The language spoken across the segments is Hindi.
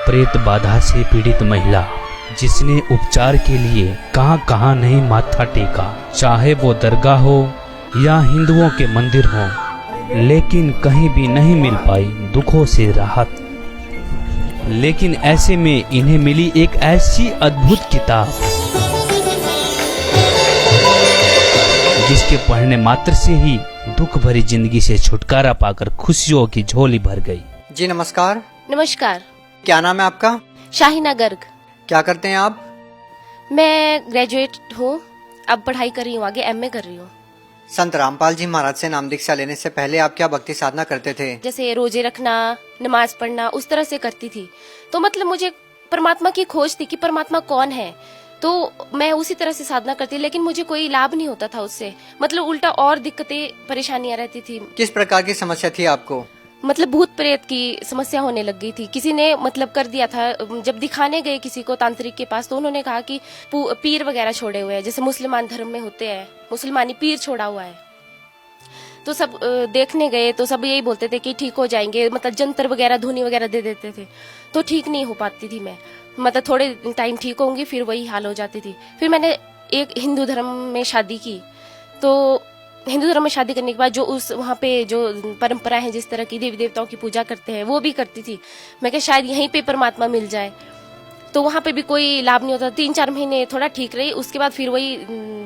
प्रेत बाधा से पीड़ित महिला, जिसने उपचार के लिए कहां कहां नहीं माथा टेका, चाहे वो दरगाह हो या हिंदुओं के मंदिर हो, लेकिन कहीं भी नहीं मिल पाई दुखों से राहत। लेकिन ऐसे में इन्हें मिली एक ऐसी अद्भुत किताब, जिसके पढ़ने मात्र से ही दुख भरी जिंदगी से छुटकारा पाकर खुशियों की झोली भर गई। जी नमस्कार। नमस्कार। क्या नाम है आपका? शाहिना गर्ग। क्या करते हैं आप? मैं ग्रेजुएट हूँ, अब पढ़ाई कर रही हूँ, आगे एमए कर रही हूँ। संत रामपाल जी महाराज से नाम दीक्षा लेने से पहले आप क्या भक्ति साधना करते थे? जैसे रोजे रखना, नमाज पढ़ना, उस तरह से करती थी। तो मतलब मुझे परमात्मा की खोज थी कि परमात्मा कौन है, तो मैं उसी तरह से साधना करती, लेकिन मुझे कोई लाभ नहीं होता था उससे। मतलब उल्टा और दिक्कतें, परेशानियां रहती थी। किस प्रकार की समस्या थी आपको? मतलब भूत प्रेत की समस्या होने लग गई थी। किसी ने मतलब कर दिया था, जब दिखाने गए किसी को तांत्रिक के पास, तो उन्होंने कहा कि पीर वगैरह छोड़े हुए हैं, जैसे मुसलमान धर्म में होते हैं, मुसलमानी पीर छोड़ा हुआ है। तो सब देखने गए तो सब यही बोलते थे कि ठीक हो जाएंगे, मतलब जंतर वगैरह, धुनी वगैरह दे देते थे, तो ठीक नहीं हो पाती थी मैं। मतलब थोड़े टाइम ठीक होंगी, फिर वही हाल हो जाती थी। फिर मैंने एक हिंदू धर्म में शादी की, तो हिंदू धर्म में शादी करने के बाद जो उस वहाँ पे जो परंपरा है, जिस तरह की देवी देवताओं की पूजा करते हैं, वो भी करती थी। मैं क्या शायद यहीं पे परमात्मा मिल जाए, तो वहाँ पे भी कोई लाभ नहीं होता। 3-4 महीने थोड़ा ठीक रही, उसके बाद फिर वही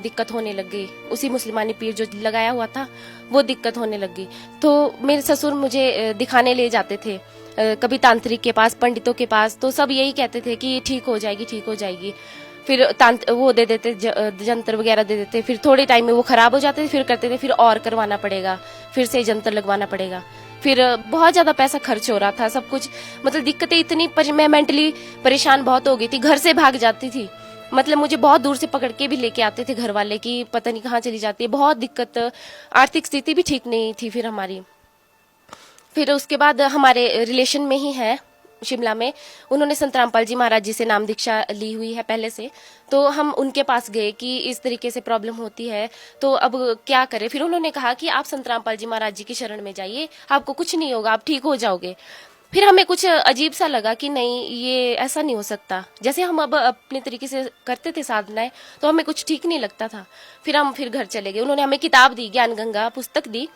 दिक्कत होने लग गई। उसी मुसलमानी पीर जो लगाया हुआ था, वो दिक्कत होने लग गई। तो मेरे ससुर मुझे दिखाने ले जाते थे, कभी तांत्रिक के पास, पंडितों के पास, तो सब यही कहते थे कि ठीक हो जाएगी, ठीक हो जाएगी। फिर वो दे देते, जंतर वगैरह दे देते, फिर थोड़े टाइम में वो खराब हो जाते थे, फिर करते थे, फिर और करवाना पड़ेगा, फिर से जंतर लगवाना पड़ेगा। फिर बहुत ज्यादा पैसा खर्च हो रहा था, सब कुछ। मतलब दिक्कतें इतनी, मैं मेंटली परेशान बहुत हो गई थी, घर से भाग जाती थी। मतलब मुझे बहुत दूर से पकड़ के भी लेके आते थे घर वाले कि पता नहीं कहाँ चली जाती है, बहुत दिक्कत। आर्थिक स्थिति भी ठीक नहीं थी फिर हमारी। फिर उसके बाद हमारे रिलेशन में ही है शिमला में, उन्होंने संत रामपाल जी महाराज जी से नाम दीक्षा ली हुई है पहले से, तो हम उनके पास गए कि इस तरीके से प्रॉब्लम होती है, तो अब क्या करें। फिर उन्होंने कहा कि आप संत रामपाल जी महाराज जी की शरण में जाइए, आपको कुछ नहीं होगा, आप ठीक हो जाओगे। फिर हमें कुछ अजीब सा लगा कि नहीं, ये ऐसा नहीं हो सकता। जैसे हम अब अपने तरीके से करते थे साधनाएं, तो हमें कुछ ठीक नहीं लगता था। फिर हम घर चले गए, उन्होंने हमें किताब दी, ज्ञान गंगा पुस्तक दी,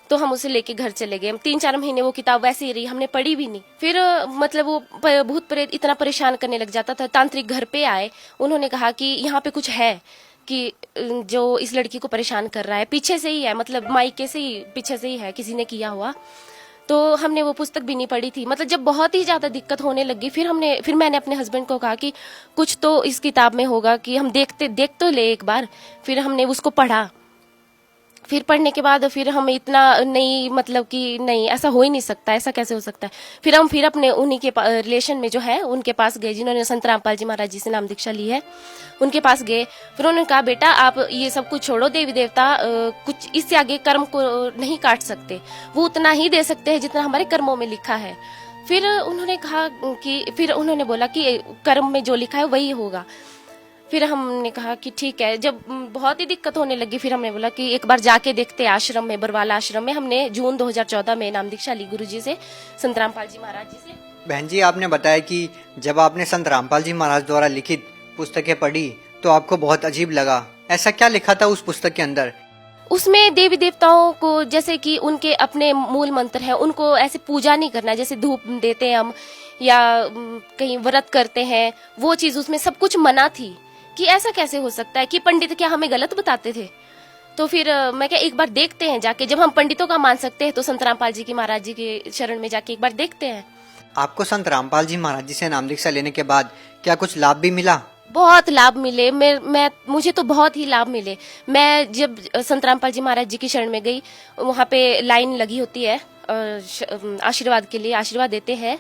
तो हम उसे लेके घर चले गए। 3-4 महीने वो किताब वैसे ही रही, हमने पढ़ी भी नहीं। फिर मतलब वो भूत प्रेत इतना परेशान करने लग जाता था। तांत्रिक घर पे आए, उन्होंने कहा कि यहाँ पे कुछ है, कि जो इस लड़की को परेशान कर रहा है, पीछे से ही है, मतलब मायके से ही, पीछे से ही है, किसी ने किया हुआ। तो हमने वो पुस्तक भी नहीं पढ़ी थी। मतलब जब बहुत ही ज्यादा दिक्कत होने लगी, फिर मैंने अपने हस्बैंड को कहा कि कुछ तो इस किताब में होगा, कि हम देख तो ले एक बार। फिर हमने उसको पढ़ा। फिर पढ़ने के बाद फिर हम इतना नहीं, मतलब कि नहीं, ऐसा हो ही नहीं सकता, ऐसा कैसे हो सकता है। फिर हम अपने उन्हीं के रिलेशन में जो है उनके पास गए, जिन्होंने संत रामपाल जी महाराज जी से नाम दीक्षा ली है, उनके पास गए। फिर उन्होंने कहा, बेटा आप ये सब कुछ छोड़ो, देवी देवता कुछ इससे आगे कर्म को नहीं काट सकते, वो उतना ही दे सकते हैं जितना हमारे कर्मों में लिखा है। फिर उन्होंने कहा कि, फिर उन्होंने बोला कि कर्म में जो लिखा है वही होगा। फिर हमने कहा कि ठीक है। जब बहुत ही दिक्कत होने लगी, फिर हमने बोला कि एक बार जाके देखते आश्रम में, बरवाला आश्रम में। हमने जून 2014 में नाम दीक्षा ली गुरुजी से, संत रामपाल जी महाराज जी से। बहन जी, आपने बताया कि जब आपने संत रामपाल जी महाराज द्वारा लिखित पुस्तकें पढ़ी तो आपको बहुत अजीब लगा। ऐसा क्या लिखा था उस पुस्तक के अंदर? उसमें देवी देवताओं को, जैसे कि उनके अपने मूल मंत्र हैं, उनको ऐसे पूजा नहीं करना, जैसे धूप देते हैं हम या कहीं व्रत करते हैं, वो चीज उसमें सब कुछ मना थी। कि ऐसा कैसे हो सकता है, कि पंडित क्या हमें गलत बताते थे। तो फिर मैं क्या, एक बार देखते हैं जाके, जब हम पंडितों का मान सकते हैं तो संत रामपाल जी की महाराज जी के शरण में जाके एक बार देखते हैं। आपको संत रामपाल जी महाराज जी से नाम दीक्षा लेने के बाद क्या कुछ लाभ भी मिला? बहुत लाभ मिले। मुझे तो बहुत ही लाभ मिले। मैं जब संत रामपाल जी महाराज जी की शरण में गई, वहाँ पे लाइन लगी होती है आशीर्वाद के लिए, आशीर्वाद देते हैं।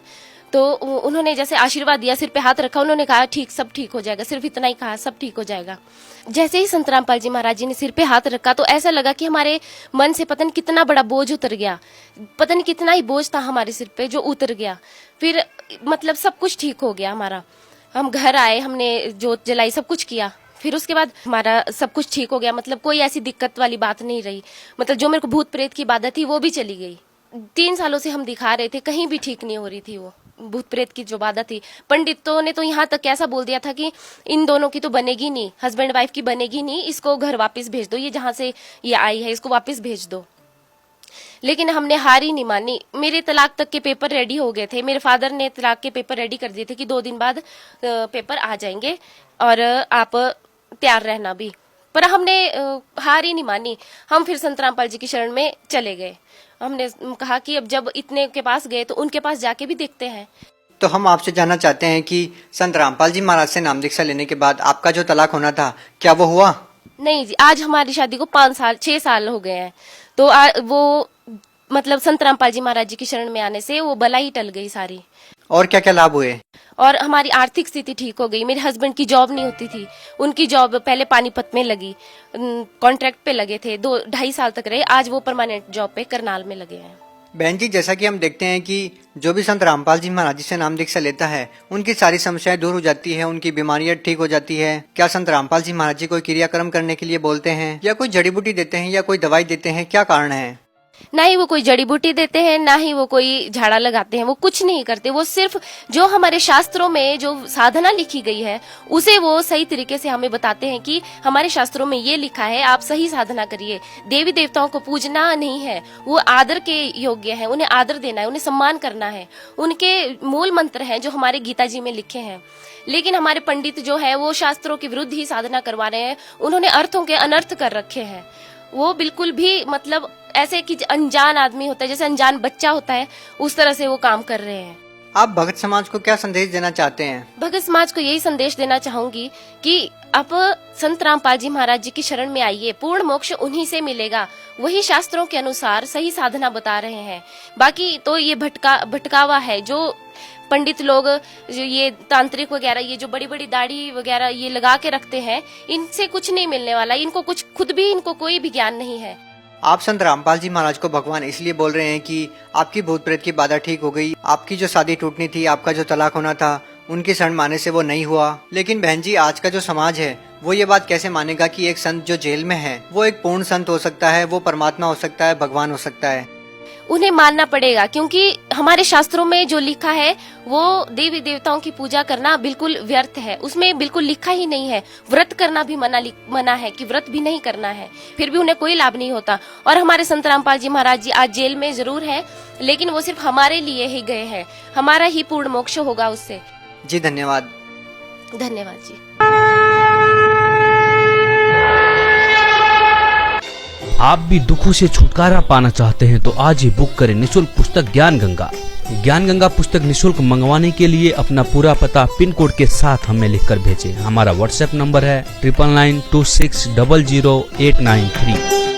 तो उन्होंने जैसे आशीर्वाद दिया, सिर पे हाथ रखा, उन्होंने कहा ठीक, सब ठीक हो जाएगा, सिर्फ इतना ही कहा, सब ठीक हो जाएगा। जैसे ही संत रामपाल जी महाराज जी ने सिर पे हाथ रखा, तो ऐसा लगा कि हमारे मन से पता नहीं कितना बड़ा बोझ उतर गया, पता नहीं कितना ही बोझ था हमारे सिर पे जो उतर गया। फिर मतलब सब कुछ ठीक हो गया हमारा। हम घर आए, हमने जोत जलाई, सब कुछ किया। फिर उसके बाद हमारा सब कुछ ठीक हो गया। मतलब कोई ऐसी दिक्कत वाली बात नहीं रही। मतलब जो मेरे को भूत प्रेत की बाधा थी वो भी चली गई। 3 सालों से हम दिखा रहे थे, कहीं भी ठीक नहीं हो रही थी वो। भूत प्रेत की जो बाधा थी, पंडितों ने तो यहाँ तक कैसा बोल दिया था कि इन दोनों की तो बनेगी नहीं, हस्बैंड वाइफ की बनेगी नहीं, इसको घर वापस भेज दो, ये जहाँ से ये आई है इसको वापस भेज दो। लेकिन हमने हार ही नहीं मानी। मेरे तलाक तक के पेपर रेडी हो गए थे, मेरे फादर ने तलाक के पेपर रेडी कर दिए थे कि 2 दिन बाद पेपर आ जाएंगे और आप तैयार रहना भी। पर हमने हार ही नहीं मानी। हम फिर संत रामपाल जी की शरण में चले गए। हमने कहा कि अब जब इतने के पास गए तो उनके पास जाके भी देखते हैं। तो हम आपसे जानना चाहते हैं कि संत रामपाल जी महाराज से नाम दीक्षा लेने के बाद आपका जो तलाक होना था, क्या वो हुआ? नहीं जी, आज हमारी शादी को 6 साल हो गए हैं। तो वो मतलब संत रामपाल जी महाराज जी की शरण में आने से वो बला ही टल गई सारी। और क्या क्या लाभ हुए? और हमारी आर्थिक स्थिति ठीक हो गई। मेरे हस्बैंड की जॉब नहीं होती थी, उनकी जॉब पहले पानीपत में लगी, कॉन्ट्रैक्ट पे लगे थे, 2-2.5 साल तक रहे। आज वो परमानेंट जॉब पे करनाल में लगे हैं। बहन जी, जैसा कि हम देखते हैं कि जो भी संत रामपाल जी महाराज जी से नाम दीक्षा लेता है उनकी सारी समस्याएं दूर हो जाती है, उनकी बीमारियां ठीक हो जाती है। क्या संत रामपाल जी महाराज जी कोई क्रियाक्रम करने के लिए बोलते हैं, या कोई जड़ी बूटी देते हैं, या कोई दवाई देते हैं? क्या कारण है? ना ही वो कोई जड़ी बूटी देते हैं, ना ही वो कोई झाड़ा लगाते हैं, वो कुछ नहीं करते। वो सिर्फ जो हमारे शास्त्रों में जो साधना लिखी गई है उसे वो सही तरीके से हमें बताते हैं कि हमारे शास्त्रों में ये लिखा है, आप सही साधना करिए। देवी देवताओं को पूजना नहीं है, वो आदर के योग्य है, उन्हें आदर देना है, उन्हें सम्मान करना है। उनके मूल मंत्र हैं जो हमारे गीता जी में लिखे हैं। लेकिन हमारे पंडित जो है वो शास्त्रों के विरुद्ध ही साधना करवा रहे हैं। उन्होंने अर्थों के अनर्थ कर रखे हैं। वो बिल्कुल भी मतलब ऐसे कि अनजान आदमी होता है, जैसे अनजान बच्चा होता है, उस तरह से वो काम कर रहे हैं। आप भगत समाज को क्या संदेश देना चाहते हैं? भगत समाज को यही संदेश देना चाहूंगी कि आप संत रामपाल जी महाराज जी की शरण में आइए, पूर्ण मोक्ष उन्हीं से मिलेगा। वही शास्त्रों के अनुसार सही साधना बता रहे हैं। बाकी तो ये भटकावा है जो पंडित लोग, जो ये तांत्रिक वगैरह, ये जो बड़ी बड़ी दाढ़ी वगैरह ये लगा के रखते हैं, इनसे कुछ नहीं मिलने वाला। इनको कुछ खुद भी इनको कोई भी ज्ञान नहीं है। आप संत रामपाल जी महाराज को भगवान इसलिए बोल रहे हैं कि आपकी भूत प्रेत की बाधा ठीक हो गई, आपकी जो शादी टूटनी थी, आपका जो तलाक होना था, उनकी शरण माने से वो नहीं हुआ। लेकिन बहन जी, आज का जो समाज है वो ये बात कैसे मानेगा कि एक संत जो जेल में है वो एक पूर्ण संत हो सकता है, वो परमात्मा हो सकता है, भगवान हो सकता है? उन्हें मानना पड़ेगा, क्योंकि हमारे शास्त्रों में जो लिखा है वो देवी देवताओं की पूजा करना बिल्कुल व्यर्थ है। उसमें बिल्कुल लिखा ही नहीं है। व्रत करना भी मना है कि व्रत भी नहीं करना है, फिर भी उन्हें कोई लाभ नहीं होता। और हमारे संत रामपाल जी महाराज जी आज जेल में जरूर है, लेकिन वो सिर्फ हमारे लिए ही गए हैं। हमारा ही पूर्ण मोक्ष होगा उससे। जी धन्यवाद। धन्यवाद जी। आप भी दुखों से छुटकारा पाना चाहते हैं तो आज ही बुक करें निशुल्क पुस्तक ज्ञान गंगा। ज्ञान गंगा पुस्तक निशुल्क मंगवाने के लिए अपना पूरा पता पिन कोड के साथ हमें लिखकर भेजें। हमारा व्हाट्सएप नंबर है 9992600893।